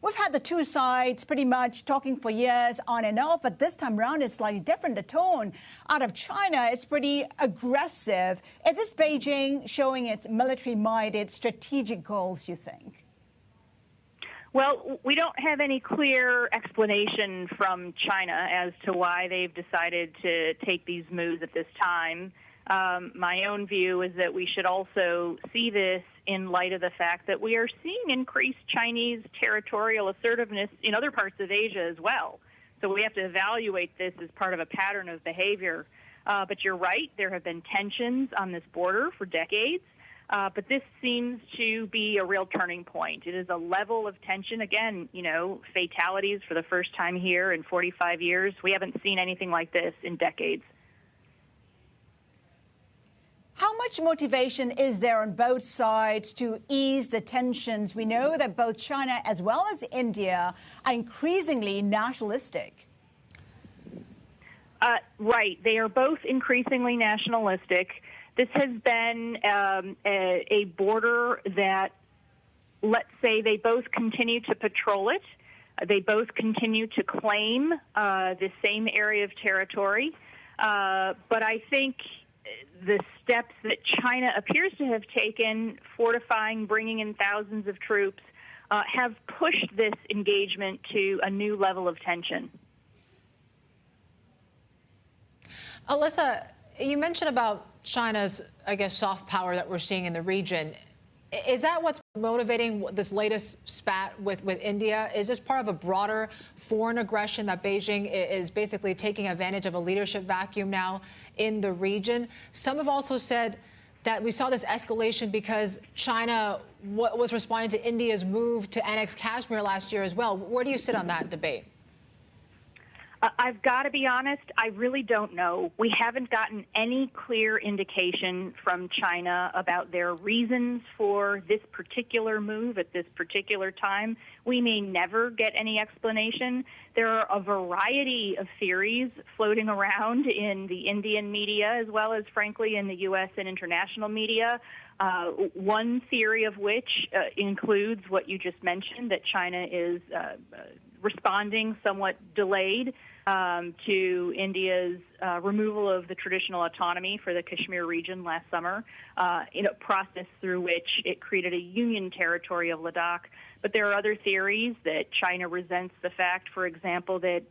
We've had the two sides pretty much talking for years on and off, but this time around it's slightly different. The tone out of China is pretty aggressive. Is this Beijing showing its military might, its strategic goals, you think? Well, we don't have any clear explanation from China as to why they've decided to take these moves at this time. My own view is that we should also see this in light of the fact that we are seeing increased Chinese territorial assertiveness in other parts of Asia as well. So we have to evaluate this as part of a pattern of behavior. But you're right, there have been tensions on this border for decades. But this seems to be a real turning point. It is a level of tension. Again, fatalities for the first time here in 45 years. We haven't seen anything like this in decades. How much motivation is there on both sides to ease the tensions? We know that both China as well as India are increasingly nationalistic. Right. They are both increasingly nationalistic. This has been a border that, let's say, they both continue to patrol it. They both continue to claim the same area of territory. But I think the steps that China appears to have taken, fortifying, bringing in thousands of troops, have pushed this engagement to a new level of tension. Alyssa, you mentioned about China's, soft power that we're seeing in the region. Is that what's motivating this latest spat with India? Is this part of a broader foreign aggression that Beijing is basically taking advantage of a leadership vacuum now in the region? Some have also said that we saw this escalation because China was responding to India's move to annex Kashmir last year as well. Where do you sit on that debate? I've got to be honest, I really don't know. We haven't gotten any clear indication from China about their reasons for this particular move at this particular time. We may never get any explanation. There are a variety of theories floating around in the Indian media as well as, frankly, in the U.S. and international media. One theory of which includes what you just mentioned, that China is responding somewhat delayed to India's removal of the traditional autonomy for the Kashmir region last summer, in a process through which it created a union territory of Ladakh. But there are other theories that China resents the fact, for example, that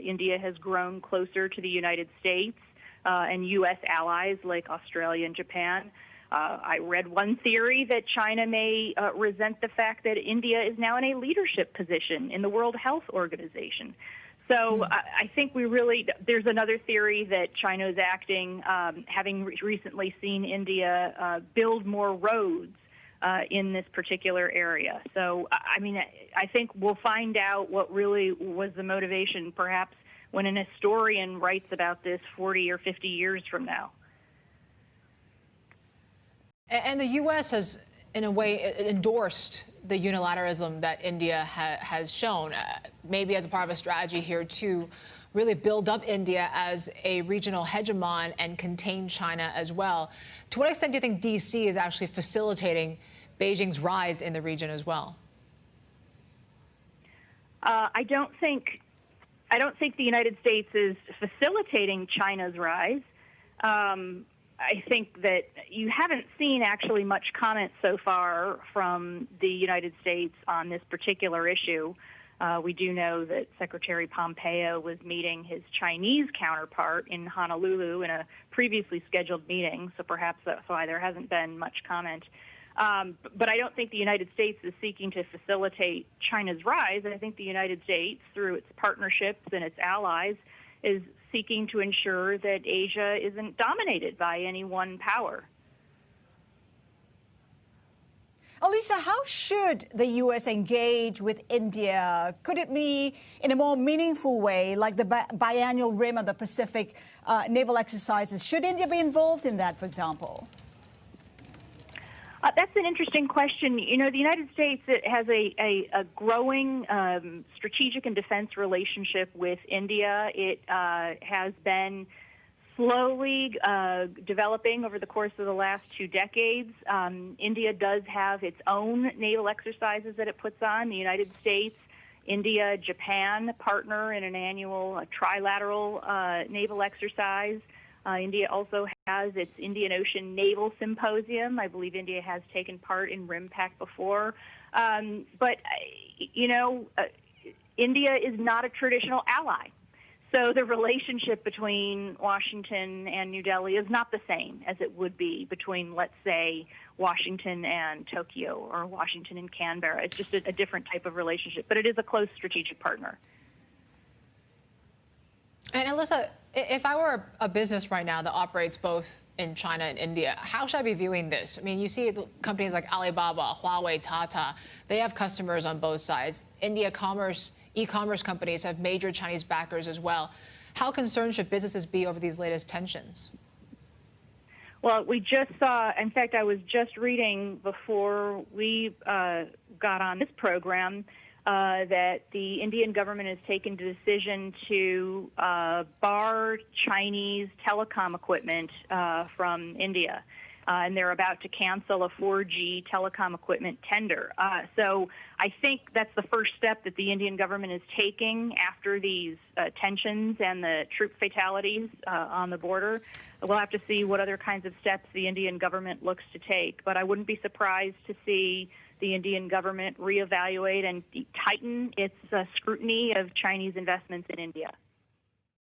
India has grown closer to the United States and U.S. allies like Australia and Japan. I read one theory that China may resent the fact that India is now in a leadership position in the World Health Organization. So I think there's another theory that China is acting, having recently seen India build more roads in this particular area. So, I think we'll find out what really was the motivation, perhaps, when an historian writes about this 40 or 50 years from now. And the U.S. has, in a way, endorsed the unilateralism that India has shown, maybe as a part of a strategy here to really build up India as a regional hegemon and contain China as well. To what extent do you think D.C. is actually facilitating Beijing's rise in the region as well? I don't think the United States is facilitating China's rise. I think that you haven't seen actually much comment so far from the United States on this particular issue. We do know that Secretary Pompeo was meeting his Chinese counterpart in Honolulu in a previously scheduled meeting, so perhaps that's why there hasn't been much comment. But I don't think the United States is seeking to facilitate China's rise. I think the United States, through its partnerships and its allies, is seeking to ensure that Asia isn't dominated by any one power. Alyssa, how should the U.S. engage with India? Could it be in a more meaningful way, like the biannual Rim of the Pacific naval exercises? Should India be involved in that, for example? That's an interesting question. The United States has a growing strategic and defense relationship with India. It has been slowly developing over the course of the last 2 decades. India does have its own naval exercises that it puts on. The United States India, Japan partner in an annual trilateral naval exercise. India also has its Indian Ocean Naval Symposium. I believe India has taken part in RIMPAC before. India is not a traditional ally. So the relationship between Washington and New Delhi is not the same as it would be between, let's say, Washington and Tokyo or Washington and Canberra. It's just a different type of relationship, but it is a close strategic partner. And Alyssa, if I were a business right now that operates both in China and India, how should I be viewing this? I mean, you see companies like Alibaba, Huawei, Tata, they have customers on both sides. E-commerce companies have major Chinese backers as well. How concerned should businesses be over these latest tensions? Well, we just saw, in fact, I was just reading before we got on this program that the Indian government has taken the decision to bar Chinese telecom equipment from India. And they're about to cancel a 4G telecom equipment tender. So I think that's the first step that the Indian government is taking after these tensions and the troop fatalities on the border. We'll have to see what other kinds of steps the Indian government looks to take. But I wouldn't be surprised to see the Indian government reevaluate and tighten its scrutiny of Chinese investments in India.